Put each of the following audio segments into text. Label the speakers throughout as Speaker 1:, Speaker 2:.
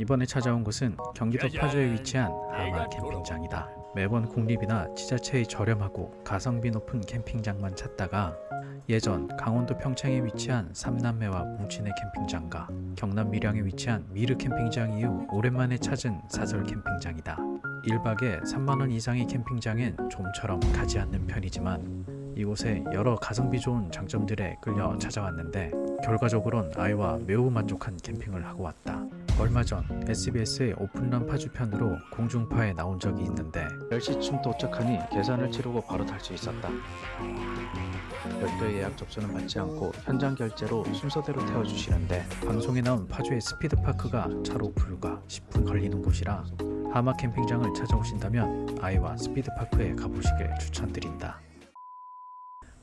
Speaker 1: 이번에 찾아온 곳은 경기도 파주에 위치한 하마 캠핑장이다. 매번 국립이나 지자체의 저렴하고 가성비 높은 캠핑장만 찾다가 예전 강원도 평창에 위치한 삼남매와 뭉친의 캠핑장과 경남 밀양에 위치한 미르 캠핑장 이후 오랜만에 찾은 사설 캠핑장이다. 1박에 3만원 이상의 캠핑장엔 좀처럼 가지 않는 편이지만 이곳에 여러 가성비 좋은 장점들에 끌려 찾아왔는데 결과적으론 아이와 매우 만족한 캠핑을 하고 왔다. 얼마 전 SBS의 오픈런 파주 편으로 공중파에 나온 적이 있는데 10시쯤 도착하니 계산을 치르고 바로 탈 수 있었다. 별도의 예약 접수는 받지 않고 현장 결제로 순서대로 태워주시는데 방송에 나온 파주의 스피드파크가 차로 불과 10분 걸리는 곳이라 하마 캠핑장을 찾아오신다면 아이와 스피드파크에 가보시길 추천드린다.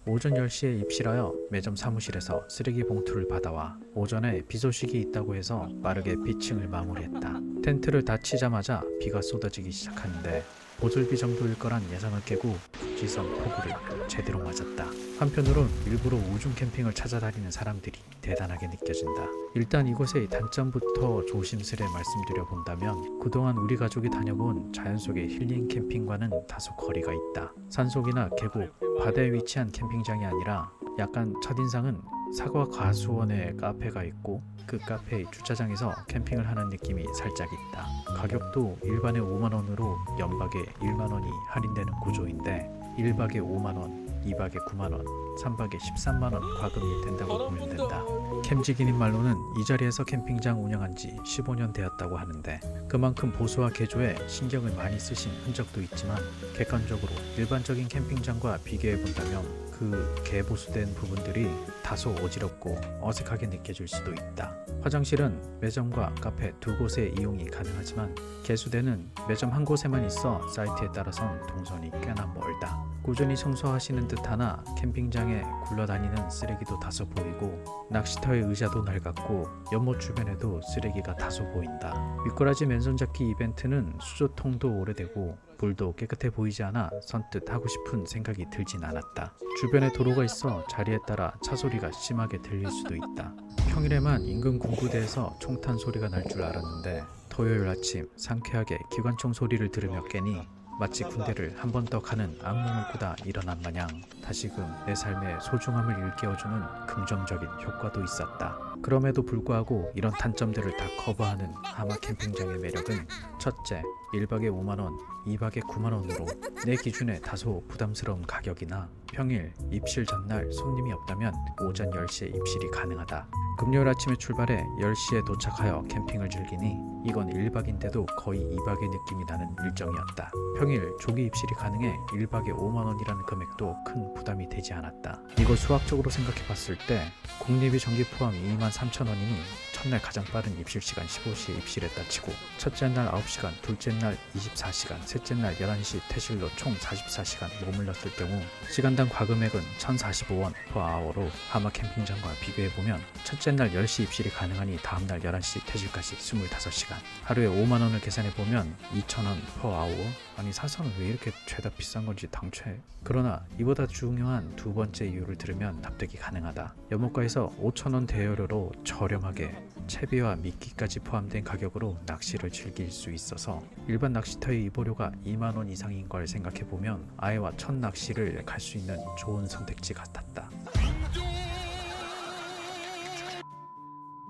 Speaker 1: 오전 10시에 입실하여 매점 사무실에서 쓰레기 봉투를 받아와 오전에 비 소식이 있다고 해서 빠르게 피칭을 마무리했다. 텐트를 다 치자마자 비가 쏟아지기 시작하는데 보슬비 정도일 거란 예상을 깨고 지선 폭우를 제대로 맞았다. 한편으론 일부러 우중 캠핑을 찾아다니는 사람들이 대단하게 느껴진다. 일단 이곳의 단점부터 조심스레 말씀드려 본다면 그동안 우리 가족이 다녀본 자연 속의 힐링 캠핑과는 다소 거리가 있다. 산속이나 계곡, 바다에 위치한 캠핑장이 아니라 약간 첫인상은 사과 과수원에 카페가 있고 그 카페의 주차장에서 캠핑을 하는 느낌이 살짝 있다. 가격도 일반의 5만원으로 연박에 1만원이 할인되는 구조인데 1박에 5만원, 2박에 9만원, 3박에 13만원 과금이 된다고 보면 된다. 캠지기님 말로는 이 자리에서 캠핑장 운영한 지 15년 되었다고 하는데 그만큼 보수와 개조에 신경을 많이 쓰신 흔적도 있지만 객관적으로 일반적인 캠핑장과 비교해 본다면 그 개보수된 부분들이 다소 어지럽고 어색하게 느껴질 수도 있다. 화장실은 매점과 카페 두 곳에 이용이 가능하지만 개수대는 매점 한 곳에만 있어 사이트에 따라선 동선이 꽤나 멀다. 꾸준히 청소하시는 듯하나 캠핑장에 굴러다니는 쓰레기도 다소 보이고 낚시터의 의자도 낡았고 연못 주변에도 쓰레기가 다소 보인다. 미꾸라지 맨손잡기 이벤트는 수조통도 오래되고 불도 깨끗해 보이지 않아 선뜻 하고 싶은 생각이 들진 않았다. 주변에 도로가 있어 자리에 따라 차 소리가 심하게 들릴 수도 있다. 평일에만 인근 군부대에서 총탄 소리가 날 줄 알았는데 토요일 아침 상쾌하게 기관총 소리를 들으며 깨니 마치 군대를 한 번 더 가는 악몽을 꾸다 일어난 마냥 다시금 내 삶의 소중함을 일깨워주는 긍정적인 효과도 있었다. 그럼에도 불구하고 이런 단점들을 다 커버하는 하마 캠핑장의 매력은 첫째, 1박에 5만원, 2박에 9만원으로 내 기준에 다소 부담스러운 가격이나 평일 입실 전날 손님이 없다면 오전 10시에 입실이 가능하다. 금요일 아침에 출발해 10시에 도착하여 캠핑을 즐기니 이건 1박인데도 거의 2박의 느낌이 나는 일정이었다. 평일 조기 입실이 가능해 1박에 5만원이라는 금액도 큰 부담이 되지 않았다. 이걸 수학적으로 생각해 봤을 때 국립이 전기 포함 23,000원이니 첫날 가장 빠른 입실 시간 15시에 입실했다 치고 첫째 날 9시간, 둘째 날 24시간, 셋째 날 11시 퇴실로 총 44시간 머물렀을 경우 시간당 과금액은 1,045원 per 하마 캠핑장과 비교해보면 첫째 날 10시 입실이 가능하니 다음날 11시 퇴실까지 25시간 하루에 5만원을 계산해보면 2,000원 per 아니 사서는 왜 이렇게 죄다 비싼 건지 당최. 그러나 이보다 중요한 두 번째 이유를 들으면 납득이 가능하다. 연못가에서 5,000원 대여료로 저렴하게 채비와 미끼까지 포함된 가격으로 낚시를 즐길 수 있어서 일반 낚시터의 입어료가 2만원 이상인 걸 생각해보면 아이와 첫 낚시를 갈 수 있는 좋은 선택지 같았다.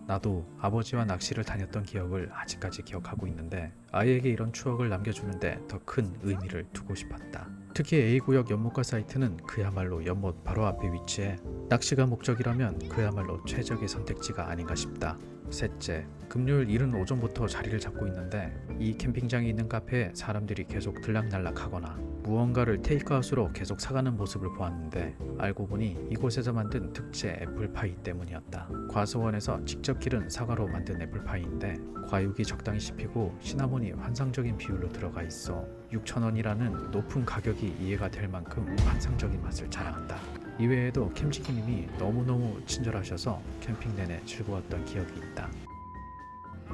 Speaker 1: 나도 아버지와 낚시를 다녔던 기억을 아직까지 기억하고 있는데 아이에게 이런 추억을 남겨주는데 더 큰 의미를 두고 싶었다. 특히 A구역 연못가 사이트는 그야말로 연못 바로 앞에 위치해 낚시가 목적이라면 그야말로 최적의 선택지가 아닌가 싶다. 셋째, 금요일 이른 오전부터 자리를 잡고 있는데 이 캠핑장에 있는 카페에 사람들이 계속 들락날락 하거나 무언가를 테이크아웃으로 계속 사가는 모습을 보았는데 알고 보니 이곳에서 만든 특제 애플파이 때문이었다. 과수원에서 직접 기른 사과로 만든 애플파이인데 과육이 적당히 씹히고 시나몬이 환상적인 비율로 들어가 있어 6,000원이라는 높은 가격이 이해가 될 만큼 환상적인 맛을 자랑한다. 이외에도 캠지기님이 너무너무 친절하셔서 캠핑 내내 즐거웠던 기억이 있다.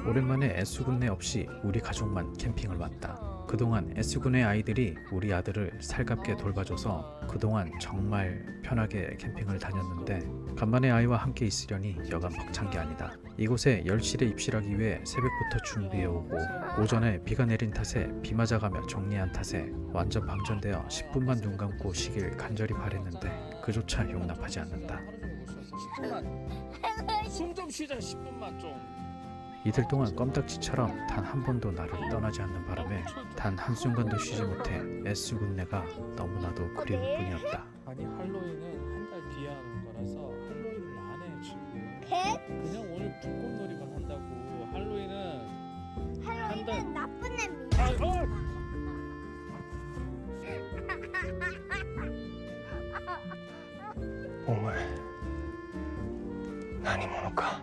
Speaker 1: 오랜만에 S군네 없이 우리 가족만 캠핑을 왔다. 그동안 S군의 아이들이 우리 아들을 살갑게 돌봐줘서 그동안 정말 편하게 캠핑을 다녔는데 간만에 아이와 함께 있으려니 여간 벅찬 게 아니다. 이곳에 열실에 입실하기 위해 새벽부터 준비해오고 오전에 비가 내린 탓에 비 맞아가며 정리한 탓에 완전 방전되어 10분만 눈 감고 쉬길 간절히 바랬는데 그조차 용납하지 않는다.
Speaker 2: 숨 좀 쉬자 10분만 좀.
Speaker 1: 이틀 동안 껌딱지처럼 단 한 번도 나를 떠나지 않는 바람에 단 한순간도 쉬지 못해 S군네가 너무나도 그리울 뿐이었다.
Speaker 2: 아니 할로윈은 한 달 뒤에 하는 거라서 할로윈을 안 해 지금. 그냥 오늘 불꽃놀이만 한다고. 할로윈은
Speaker 3: 할로윈은 나쁜 냄새.
Speaker 4: 오늘何者か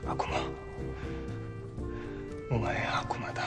Speaker 4: 悪魔お前悪魔だ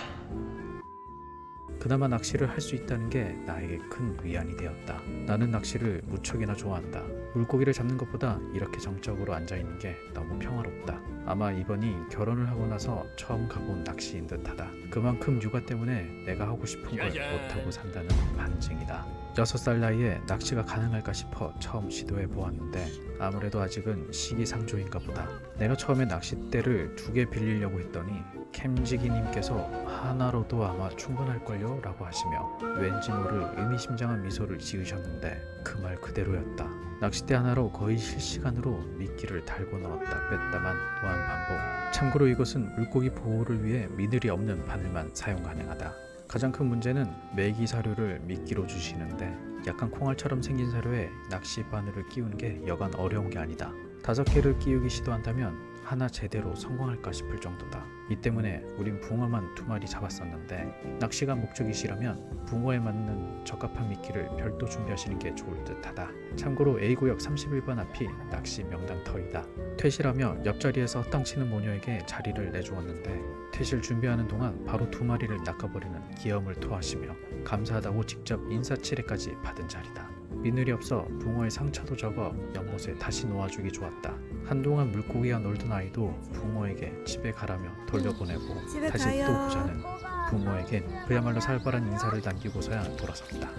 Speaker 1: 그나마 낚시를 할 수 있다는 게 나에게 큰 위안이 되었다. 나는 낚시를 무척이나 좋아한다. 물고기를 잡는 것보다 이렇게 정적으로 앉아있는 게 너무 평화롭다. 아마 이번이 결혼을 하고 나서 처음 가본 낚시인 듯하다. 그만큼 육아 때문에 내가 하고 싶은 걸 못하고 산다는 반증이다. 6살 나이에 낚시가 가능할까 싶어 처음 시도해 보았는데 아무래도 아직은 시기상조인가 보다. 내가 처음에 낚싯대를 2개 빌리려고 했더니 캠지기님께서 하나로도 아마 충분할걸요? 라고 하시며 왠지 모를 의미심장한 미소를 지으셨는데 그 말 그대로였다. 낚싯대 하나로 거의 실시간으로 미끼를 달고 넣었다 뺐다만 무한 반복. 참고로 이것은 물고기 보호를 위해 미늘이 없는 바늘만 사용 가능하다. 가장 큰 문제는 메기 사료를 미끼로 주시는데 약간 콩알처럼 생긴 사료에 낚시 바늘을 끼우는 게 여간 어려운 게 아니다. 5개를 끼우기 시도한다면 하나 제대로 성공할까 싶을 정도다. 이 때문에 우린 붕어만 2마리 잡았었는데 낚시가 목적이시라면 붕어에 맞는 적합한 미끼를 별도 준비하시는 게 좋을 듯하다. 참고로 A구역 31번 앞이 낚시 명당터이다. 퇴실하며 옆자리에서 헛땅치는 모녀에게 자리를 내주었는데 퇴실 준비하는 동안 바로 2마리를 낚아버리는 기염을 토하시며 감사하다고 직접 인사치레까지 받은 자리다. 미늘이 없어 붕어의 상처도 적어 연못에 다시 놓아주기 좋았다. 한동안 물고기와 놀던 아이도 붕어에게 집에 가라며 돌려보내고
Speaker 5: 집에
Speaker 1: 다시
Speaker 5: 가요.
Speaker 1: 또 보자는 붕어에겐 그야말로 살벌한 인사를 남기고서야 돌아섰다.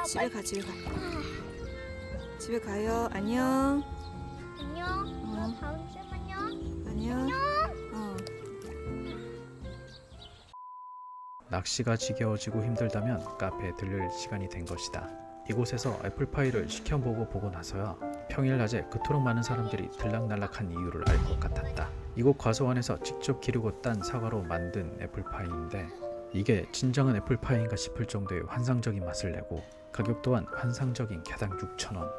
Speaker 5: 집에 가. 집에 가요. 안녕.
Speaker 3: 안녕. 다음 주에 만나.
Speaker 5: 안녕.
Speaker 1: 낚시가 지겨워지고 힘들다면 카페에 들를 시간이 된 것이다. 이곳에서 애플파이를 시켜보고 보고 나서야 평일 낮에 그토록 많은 사람들이 들락날락한 이유를 알 것 같았다. 이곳 과수원에서 직접 기르고 딴 사과로 만든 애플파이인데 이게 진정한 애플파이인가 싶을 정도의 환상적인 맛을 내고 가격 또한 환상적인 개당 6,000원.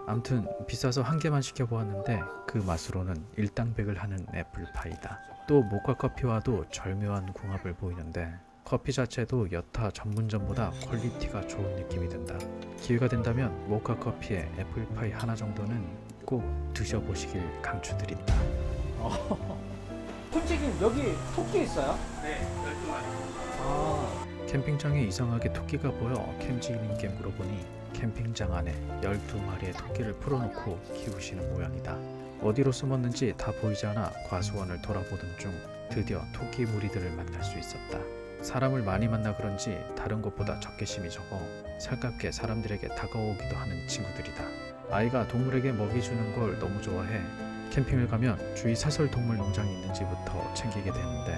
Speaker 1: 암튼 비싸서 한 개만 시켜보았는데 그 맛으로는 일당백을 하는 애플파이다. 또 모카커피와도 절묘한 궁합을 보이는데 커피 자체도 여타 전문점보다 퀄리티가 좋은 느낌이 든다. 기회가 된다면 모카커피에 애플파이 하나 정도는 꼭 드셔보시길 강추드린다.
Speaker 2: 솔직히 여기 토끼 있어요?
Speaker 4: 네 12마리
Speaker 1: 캠핑장에 이상하게 토끼가 보여 캠지님께 물어보니 캠핑장 안에 12마리의 토끼를 풀어놓고 키우시는 모양이다. 어디로 숨었는지 다 보이지 않아 과수원을 돌아보던 중 드디어 토끼 무리들을 만날 수 있었다. 사람을 많이 만나 그런지 다른 곳보다 적개심이 적어 살갑게 사람들에게 다가오기도 하는 친구들이다. 아이가 동물에게 먹이 주는 걸 너무 좋아해 캠핑을 가면 주위 사설 동물 농장이 있는지부터 챙기게 되는데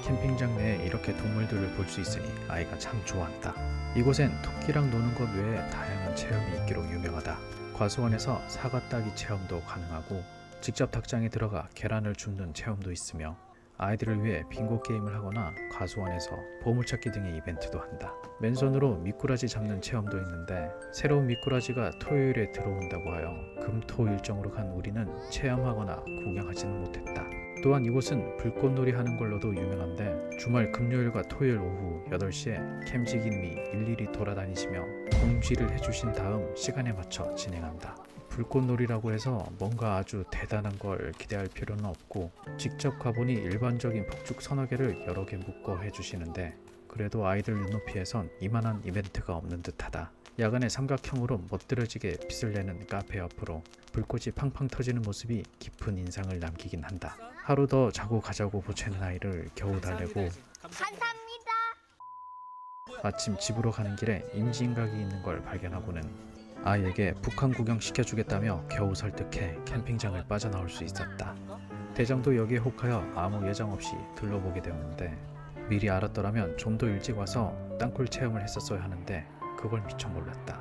Speaker 1: 캠핑장 내에 이렇게 동물들을 볼 수 있으니 아이가 참 좋아한다. 이곳엔 토끼랑 노는 것 외에 다양한 체험이 있기로 유명하다. 과수원에서 사과 따기 체험도 가능하고 직접 닭장에 들어가 계란을 줍는 체험도 있으며 아이들을 위해 빙고 게임을 하거나 과수원에서 보물찾기 등의 이벤트도 한다. 맨손으로 미꾸라지 잡는 체험도 있는데 새로운 미꾸라지가 토요일에 들어온다고 하여 금토 일정으로 간 우리는 체험하거나 구경하지는 못했다. 또한 이곳은 불꽃놀이 하는 걸로도 유명한데 주말 금요일과 토요일 오후 8시에 캠지기님이 일일이 돌아다니시며 공지를 해주신 다음 시간에 맞춰 진행한다. 불꽃놀이라고 해서 뭔가 아주 대단한 걸 기대할 필요는 없고 직접 가보니 일반적인 폭죽 서너 개를 여러 개 묶어 해주시는데 그래도 아이들 눈높이에선 이만한 이벤트가 없는 듯하다. 야간에 삼각형으로 멋들어지게 빛을 내는 카페 옆으로 불꽃이 팡팡 터지는 모습이 깊은 인상을 남기긴 한다. 하루 더 자고 가자고 보채는 아이를 겨우 달래고
Speaker 3: 감사합니다.
Speaker 1: 마침 집으로 가는 길에 임진각이 있는 걸 발견하고는 아이에게 북한 구경 시켜주겠다며 겨우 설득해 캠핑장을 빠져나올 수 있었다. 대장도 여기에 혹하여 아무 예정 없이 둘러보게 되었는데 미리 알았더라면 좀 더 일찍 와서 땅굴 체험을 했었어야 하는데 그걸 미처 몰랐다.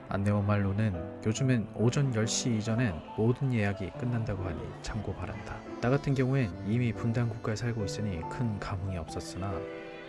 Speaker 1: 안내원 말로는 요즘엔 오전 10시 이전엔 모든 예약이 끝난다고 하니 참고 바란다. 나 같은 경우엔 이미 분단 국가에 살고 있으니 큰 감흥이 없었으나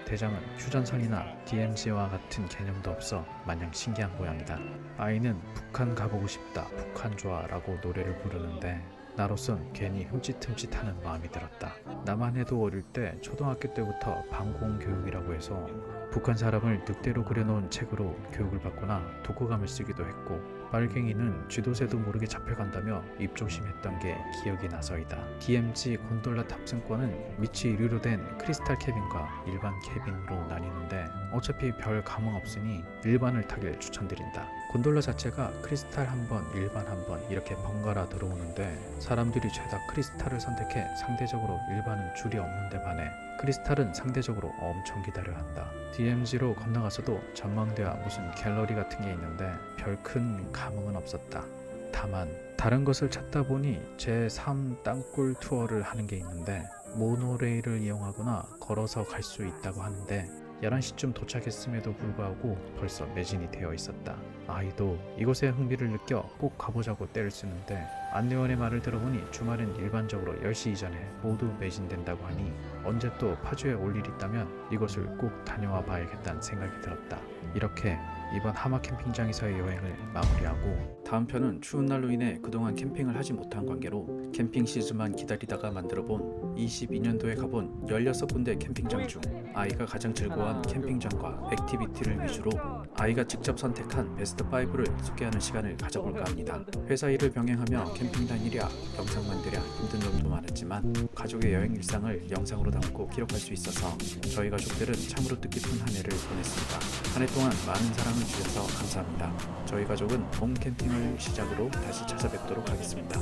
Speaker 1: 대장은 휴전선이나 DMZ와 같은 개념도 없어 마냥 신기한 모양이다. 아이는 북한 가보고 싶다, 북한 좋아 라고 노래를 부르는데 나로선 괜히 흠칫흠칫하는 마음이 들었다. 나만 해도 어릴 때 초등학교 때부터 방공교육이라고 해서 북한 사람을 늑대로 그려놓은 책으로 교육을 받거나 독후감을 쓰기도 했고 빨갱이는 쥐도새도 모르게 잡혀간다며 입조심했던 게 기억이 나서이다. DMZ 곤돌라 탑승권은 밑이 유리로 된 크리스탈 캐빈과 일반 캐빈으로 나뉘는데 어차피 별 감흥 없으니 일반을 타길 추천드린다. 곤돌라 자체가 크리스탈 한 번, 일반 한 번 이렇게 번갈아 들어오는데 사람들이 죄다 크리스탈을 선택해 상대적으로 일반은 줄이 없는데 반해 크리스탈은 상대적으로 엄청 기다려야 한다. DMZ로 건너가서도 전망대와 무슨 갤러리 같은 게 있는데 별 큰 감흥은 없었다. 다만 다른 것을 찾다 보니 제3 땅굴 투어를 하는 게 있는데 모노레일을 이용하거나 걸어서 갈 수 있다고 하는데 11시쯤 도착했음에도 불구하고 벌써 매진이 되어 있었다. 아이도 이곳에 흥미를 느껴 꼭 가보자고 떼를 쓰는데 안내원의 말을 들어보니 주말엔 일반적으로 10시 이전에 모두 매진된다고 하니 언제 또 파주에 올 일 있다면 이곳을 꼭 다녀와 봐야겠다는 생각이 들었다. 이렇게 이번 하마 캠핑장에서의 여행을 마무리하고 다음 편은 추운 날로 인해 그동안 캠핑을 하지 못한 관계로 캠핑 시즌만 기다리다가 만들어본 22년도에 가본 16군데 캠핑장 중 아이가 가장 즐거워한 캠핑장과 액티비티를 위주로 아이가 직접 선택한 베스트 5를 소개하는 시간을 가져볼까 합니다. 회사 일을 병행하며 캠핑 다니랴 영상 만들랴 힘든 점도 많았지만 가족의 여행 일상을 영상으로 담고 기록할 수 있어서 저희 가족들은 참으로 뜻깊은 한 해를 보냈습니다. 한 해 동안 많은 사랑을 주셔서 감사합니다. 저희 가족은 홈 캠핑을 시작으로 다시 찾아뵙도록 하겠습니다.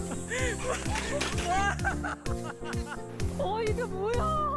Speaker 5: 이게 뭐야?